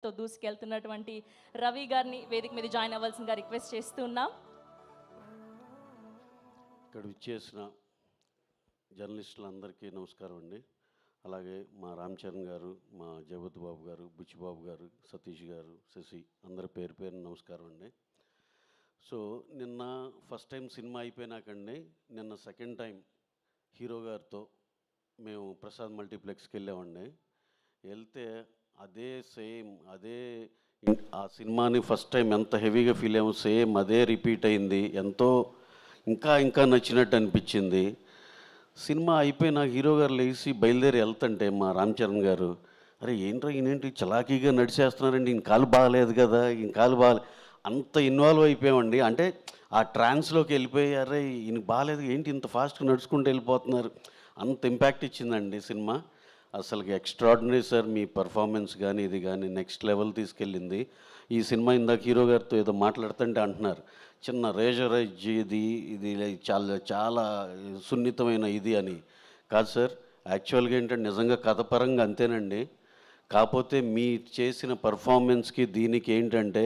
తో దూసుకెళ్తున్నటువంటి రవి గారిని వేదిక మీద జాయిన్ అవ్వాల్సిందిగా రిక్వెస్ట్ చేస్తున్నాం. ఇక్కడ విచ్చేసిన జర్నలిస్టులందరికీ నమస్కారం అండి. అలాగే మా రామ్ చరణ్ గారు, మా జగత్ బాబు గారు, బుచ్చిబాబు గారు, సతీష్ గారు, శశి అందరి పేరు పేరు నమస్కారం అండి. సో నిన్న ఫస్ట్ టైం సినిమా అయిపోయినాకండి, నిన్న సెకండ్ టైం హీరో గారితో మేము ప్రసాద్ మల్టీప్లెక్స్కి వెళ్ళామండి. వెళ్తే అదే ఆ సినిమాని ఫస్ట్ టైం ఎంత హెవీగా ఫీల్ అయ్యాము, సేమ్ అదే రిపీట్ అయింది. ఎంతో ఇంకా నచ్చినట్టు అనిపించింది. సినిమా అయిపోయి నాకు హీరో గారు లేచి బయలుదేరి వెళ్తుంటే మా రామ్ చరణ్ గారు, అరే ఏంట్రా ఈయనేంటి చలాకీగా నడిచేస్తున్నారండి, ఈయన కాలు బాగలేదు కదా, ఈయన కాలు బాగాలే, అంత ఇన్వాల్వ్ అయిపోయామండి. అంటే ఆ ట్రాన్స్లోకి వెళ్ళిపోయి, అరే ఈయన బాగాలేదు ఏంటి ఇంత ఫాస్ట్గా నడుచుకుంటూ వెళ్ళిపోతున్నారు, అంత ఇంపాక్ట్ ఇచ్చిందండి సినిమా. అసలుకి ఎక్స్ట్రాడినరీ సార్, మీ పర్ఫార్మెన్స్ కానీ ఇది కానీ నెక్స్ట్ లెవెల్ తీసుకెళ్ళింది. ఈ సినిమా ఇందాక హీరో గారితో ఏదో మాట్లాడుతుంటే అంటున్నారు, చిన్న రేజరైజ్ ఇది చాలా చాలా సున్నితమైన ఇది అని. కాదు సార్, యాక్చువల్గా ఏంటంటే నిజంగా కథపరంగా అంతేనండి. కాకపోతే మీ చేసిన పర్ఫార్మెన్స్కి దీనికి ఏంటంటే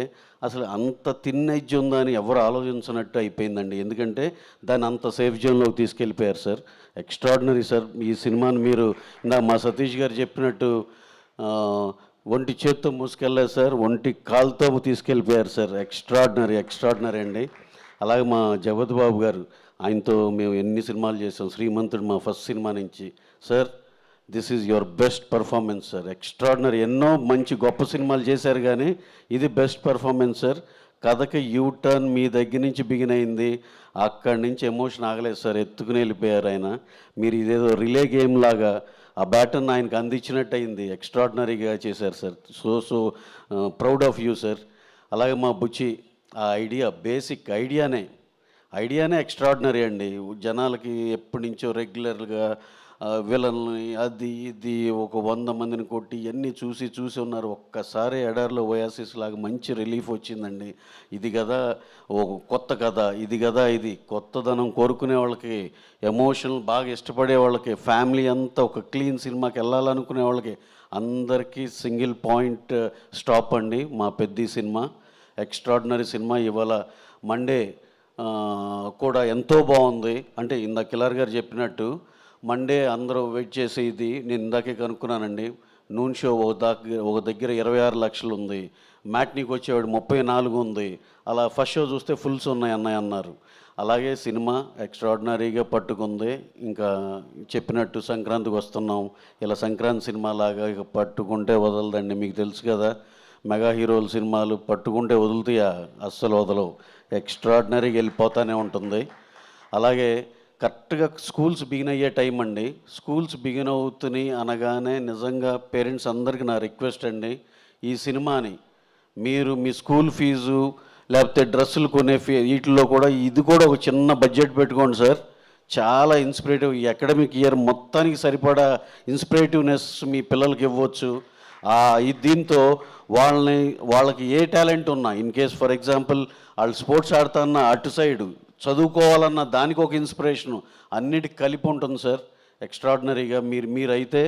అసలు అంత థిన్ ఎడ్జ్ ఉందా అని ఎవరు ఆలోచించినట్టు అయిపోయిందండి. ఎందుకంటే దాన్ని అంత సేఫ్ జోన్లోకి తీసుకెళ్ళిపోయారు సార్. Extraordinary sir. ఈ సినిమాని మీరు మా సతీష్ గారు చెప్పినట్టు ఒంటి చేత్తో మూసుకెళ్ళారు సార్, ఒంటి కాలుతో తీసుకెళ్ళిపోయారు సార్. ఎక్స్ట్రాడినరీ అండి. అలాగే మా జగత్ బాబు గారు, ఆయనతో మేము ఎన్ని సినిమాలు చేసాం, శ్రీమంతుడు మా ఫస్ట్ సినిమా నుంచి. Sir, this is your best performance sir. Extraordinary. ఎన్నో మంచి గొప్ప సినిమాలు చేశారు కానీ ఇది బెస్ట్ పర్ఫార్మెన్స్ సార్. కథకి యూ టర్న్ మీ దగ్గర నుంచి బిగిన్ అయింది, అక్కడి నుంచి ఎమోషన్ ఆగలేదు సార్, ఎత్తుకుని వెళ్ళిపోయారు ఆయన. మీరు ఇదేదో రిలే గేమ్ లాగా ఆ బ్యాటన్ ఆయనకు అందించినట్టు అయింది. ఎక్స్ట్రాడినరీగా చేశారు sir. So proud of you sir. అలాగే మా బుచ్చి, ఆ బేసిక్ ఐడియానే ఎక్స్ట్రాడినరీ అండి. జనాలకి ఎప్పటి నుంచో రెగ్యులర్గా విలన్ని అది ఇది ఒక 100 మందిని కొట్టి ఇవన్నీ చూసి ఉన్నారు. ఒక్కసారి ఎడారిలో ఓయాసిస్ లాగా మంచి రిలీఫ్ వచ్చిందండి. ఇది కదా ఒక కొత్త కథ, ఇది కొత్తదనం కోరుకునే వాళ్ళకి, ఎమోషనల్ బాగా ఇష్టపడే వాళ్ళకి, ఫ్యామిలీ అంతా ఒక క్లీన్ సినిమాకి వెళ్ళాలనుకునే వాళ్ళకి అందరికీ సింగిల్ పాయింట్ స్టాప్ అండి మా పెద్ద సినిమా. Extraordinary cinema. ఇవాళ మండే కూడా ఎంతో బాగుంది. అంటే ఇందాక కిలార్ గారు చెప్పినట్టు మండే అందరూ వెయిట్ చేసే ఇది నేను ఇందాకే కనుక్కున్నానండి. నూన్ షో ఒక దగ్గర 26 లక్షలు ఉంది, మ్యాట్నీకి వచ్చేవాడు 34 ఉంది. అలా ఫస్ట్ షో చూస్తే ఫుల్స్ ఉన్నాయి అన్నారు. అలాగే సినిమా ఎక్స్ట్రాడినరీగా పట్టుకుంది. ఇంకా చెప్పినట్టు సంక్రాంతికి వస్తున్నాం, ఇలా సంక్రాంతి సినిమా లాగా ఇక పట్టుకుంటే వదలదండి. మీకు తెలుసు కదా, మెగా హీరోల సినిమాలు పట్టుకుంటే వదులుతాయా, అస్సలు వదలవు. ఎక్స్ట్రాడినరీగా వెళ్ళిపోతూనే ఉంటుంది. అలాగే కరెక్ట్గా స్కూల్స్ బిగిన్ అయ్యే టైం అండి. స్కూల్స్ బిగిన్ అవుతున్నాయి అనగానే నిజంగా పేరెంట్స్ అందరికీ నా రిక్వెస్ట్ అండి, ఈ సినిమాని మీరు మీ స్కూల్ ఫీజు లేకపోతే డ్రెస్సులు కొనే వీటిల్లో కూడా ఇది కూడా ఒక చిన్న బడ్జెట్ పెట్టుకోండి సార్. చాలా ఇన్స్పిరేటివ్, ఈ అకాడమిక్ ఇయర్ మొత్తానికి సరిపడా ఇన్స్పిరేటివ్నెస్ మీ పిల్లలకి ఇవ్వచ్చు. దీంతో వాళ్ళకి ఏ టాలెంట్ ఉన్నా, ఇన్ కేస్ ఫర్ ఎగ్జాంపుల్ వాళ్ళు స్పోర్ట్స్ ఆడుతున్న అటు సైడు, చదువుకోవాలన్న దానికి ఒక ఇన్స్పిరేషను, అన్నిటికి కలిపి ఉంటుంది సార్. ఎక్స్ట్రాడినరీగా మీరైతే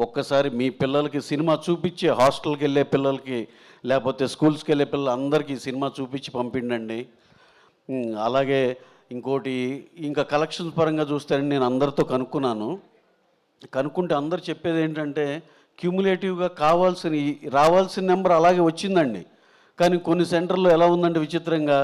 ఒక్కసారి మీ పిల్లలకి సినిమా చూపించి, హాస్టల్కి వెళ్ళే పిల్లలకి లేకపోతే స్కూల్స్కి వెళ్ళే పిల్లలు అందరికీ సినిమా చూపించి పంపిండండి. అలాగే ఇంకోటి, ఇంకా కలెక్షన్స్ పరంగా చూస్తే నేను అందరితో కనుక్కుంటే అందరు చెప్పేది ఏంటంటే క్యూములేటివ్గా రావాల్సిన నెంబర్ అలాగే వచ్చిందండి. కానీ కొన్ని సెంటర్లో ఎలా ఉందంటే విచిత్రంగా,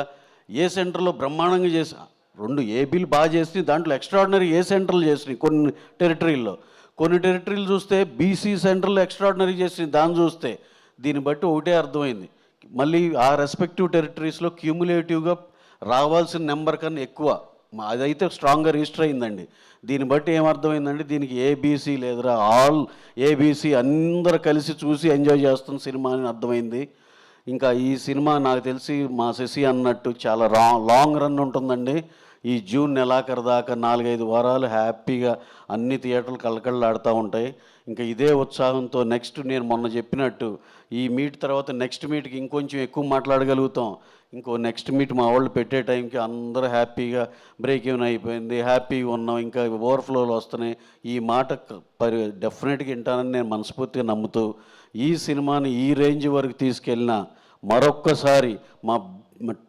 ఏ సెంటర్లో బ్రహ్మాండంగా చేసి 2 ఏబీలు బాగా చేసినాయి, దాంట్లో ఎక్స్ట్రాడినరీ ఏ సెంటర్లు చేసినాయి కొన్ని టెరిటరీలు చూస్తే బీసీ సెంటర్లు ఎక్స్ట్రాడినరీ చేసినాయి. దాన్ని చూస్తే దీన్ని బట్టి ఒకటే అర్థమైంది, మళ్ళీ ఆ రెస్పెక్టివ్ టెరిటరీస్లో క్యూములేటివ్గా రావాల్సిన నెంబర్ కన్నా ఎక్కువ, అదైతే స్ట్రాంగ్గా రిజిస్టర్ అయిందండి. దీన్ని బట్టి ఏమర్థమైందంటే దీనికి ఏబీసీ లేదురా, ఆల్ ఏబీసీ అందరూ కలిసి చూసి ఎంజాయ్ చేస్తున్న సినిమా అని అర్థమైంది. ఇంకా ఈ సినిమా నాకు తెలిసి మా శశి అన్నట్టు చాలా లాంగ్ రన్ ఉంటుందండి. ఈ జూన్ నెలాఖరు దాకా 4-5 వారాలు హ్యాపీగా అన్ని థియేటర్లు కళ్ళకళ్ళాడుతూ ఉంటాయి. ఇంకా ఇదే ఉత్సాహంతో నెక్స్ట్ నేను మొన్న చెప్పినట్టు ఈ మీట్ తర్వాత నెక్స్ట్ మీట్కి ఇంకొంచెం ఎక్కువ మాట్లాడగలుగుతాం. ఇంకో నెక్స్ట్ మీట్ మా వాళ్ళు పెట్టే టైంకి అందరూ హ్యాపీగా బ్రేక్ ఈవెన్ అయిపోయింది, హ్యాపీగా ఉన్నాం, ఇంకా ఓవర్ఫ్లోలు వస్తున్నాయి. ఈ మాట డెఫినెట్గా వింటానని నేను మనస్ఫూర్తిగా నమ్ముతూ ఈ సినిమాని ఈ రేంజ్ వరకు తీసుకెళ్ళిన మరొక్కసారి మా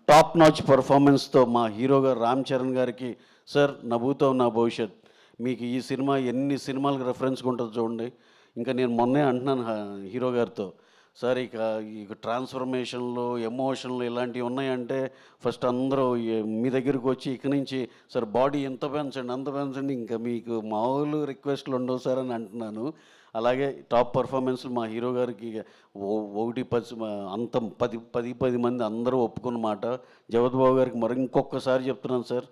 టాప్ నాచ్ పర్ఫార్మెన్స్తో మా హీరో గారు రామ్ చరణ్ గారికి, సార్ నా భూతం నా భవిష్యత్, మీకు ఈ సినిమా ఎన్ని సినిమాలకు రెఫరెన్స్గా ఉంటుందో చూడండి. ఇంకా నేను మొన్నే అంటున్నాను హీరో గారితో, సార్ ఇక ట్రాన్స్ఫర్మేషన్లు ఎమోషన్లు ఇలాంటివి ఉన్నాయంటే ఫస్ట్ అందరూ మీ దగ్గరికి వచ్చి ఇక నుంచి సార్ బాడీ ఎంత పెంచండి అంత పెంచండి, ఇంకా మీకు మామూలు రిక్వెస్ట్లు ఉండవు సార్ అని అంటున్నాను. అలాగే టాప్ పర్ఫార్మెన్స్లు మా హీరో గారికి ఒకటి అంత 10 మంది అందరూ ఒప్పుకున్న మాట. జగత్ బాబు గారికి మరి ఇంకొకసారి చెప్తున్నాను sir,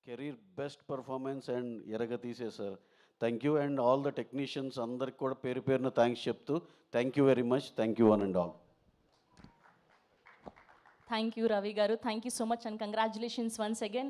career best performance and ఎరగతీసే sir. Thank you. And all the technicians అందరికి కూడా పేరు పేరున థ్యాంక్స్ చెప్తూ thank you very much. Thank you one and all. Thank you Ravi garu, thank you so much and congratulations once again.